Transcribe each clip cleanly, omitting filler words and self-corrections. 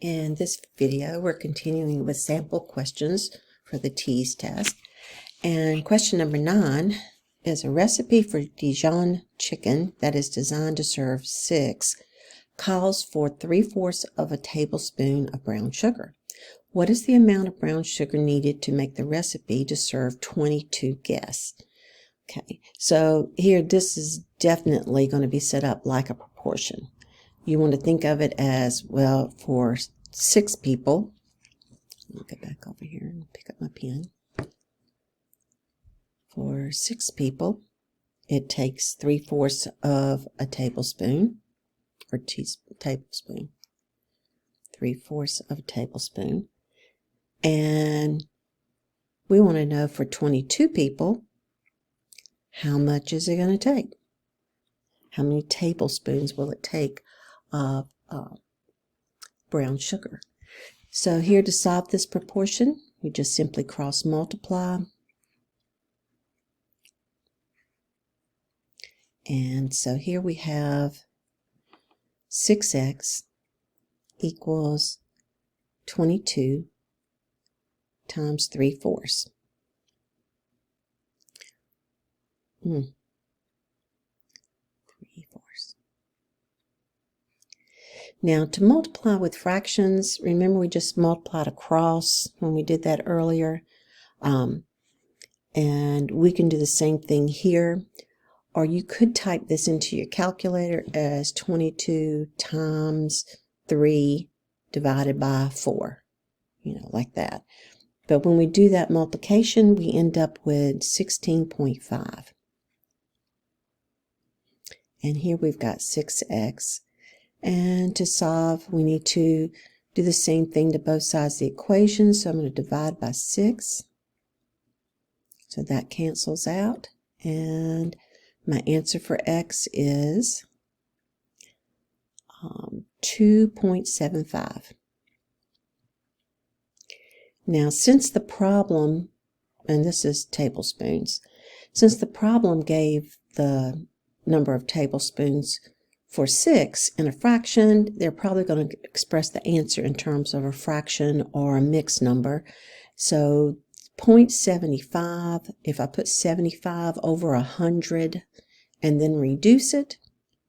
In this video, we're continuing with sample questions for the TEAS test. And question number 9 is a recipe for Dijon chicken that is designed to serve 6 calls for 3/4 of a tablespoon of brown sugar. What is the amount of brown sugar needed to make the recipe to serve 22 guests? Okay, so here this is definitely going to be set up like a proportion. You want to think of it as, well, for 6 people. I'll get back over here and pick up my pen. For 6 people, it takes 3/4 of a tablespoon, or tablespoon, 3/4 of a tablespoon. And we want to know for 22 people, how much is it going to take? How many tablespoons will it take of brown sugar? So here, to solve this proportion, we just simply cross multiply. And so here we have 6x equals 22 times 3/4. 3/4. Now, to multiply with fractions, remember we just multiplied across when we did that earlier. And we can do the same thing here. Or you could type this into your calculator as 22 times 3 divided by 4, like that. But when we do that multiplication, we end up with 16.5. And here we've got 6x. And to solve, we need to do the same thing to both sides of the equation. So I'm going to divide by 6. So that cancels out. And my answer for x is 2.75. Now, since the problem, and this is tablespoons, since the problem gave the number of tablespoons for 6 in a fraction, they're probably going to express the answer in terms of a fraction or a mixed number. So 0.75, if I put 75 over 100 and then reduce it,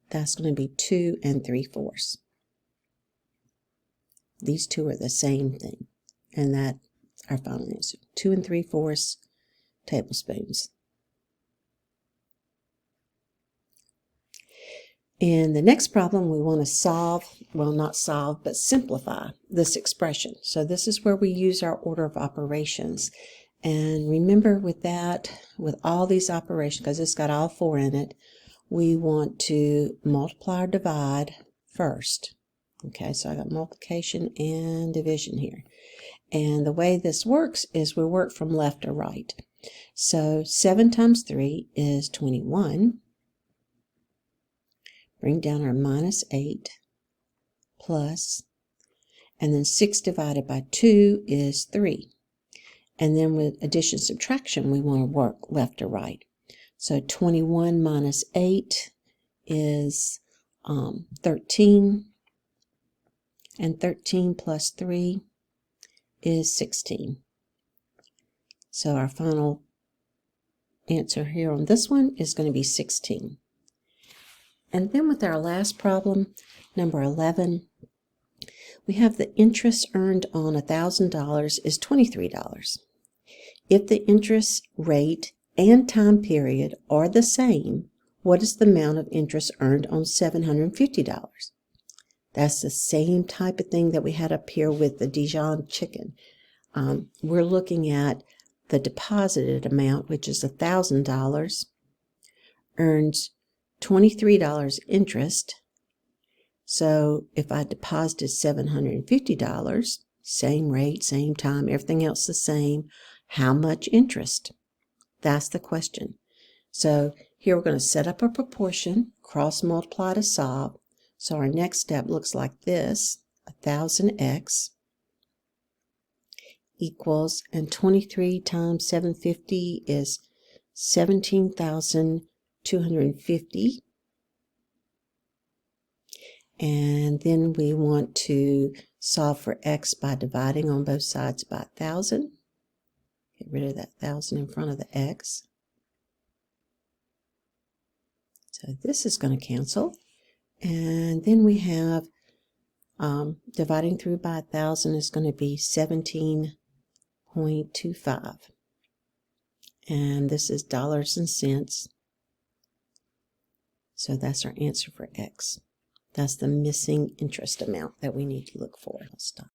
that's going to be 2 3/4. These two are the same thing. And that's our final answer, 2 3/4 tablespoons. In the next problem, we want to solve, well, not solve, but simplify this expression. So this is where we use our order of operations. And remember with that, with all these operations, because it's got all 4 in it, we want to multiply or divide first. Okay, so I got multiplication and division here. And the way this works is we work from left to right. So 7 times 3 is 21. Bring down our -8 plus, and then 6 divided by 2 is 3. And then with addition subtraction, we want to work left to right. So 21 minus 8 is 13, and 13 plus 3 is 16. So our final answer here on this one is going to be 16. And then with our last problem, number 11, we have the interest earned on $1,000 is $23. If the interest rate and time period are the same, what is the amount of interest earned on $750? That's the same type of thing that we had up here with the Dijon chicken. We're looking at the deposited amount, which is $1,000, earns $23 interest. So if I deposited $750, same rate, same time, everything else the same, how much interest? That's the question. So here we're going to set up a proportion, cross multiply to solve. So our next step looks like this: 1,000x equals, and 23 times 750 is 17,250. And then we want to solve for x by dividing on both sides by 1,000. Get rid of that 1,000 in front of the x. So this is going to cancel. And then we have dividing through by 1,000 is going to be 17.25. And this is dollars and cents. So that's our answer for x. That's the missing interest amount that we need to look for. I'll stop.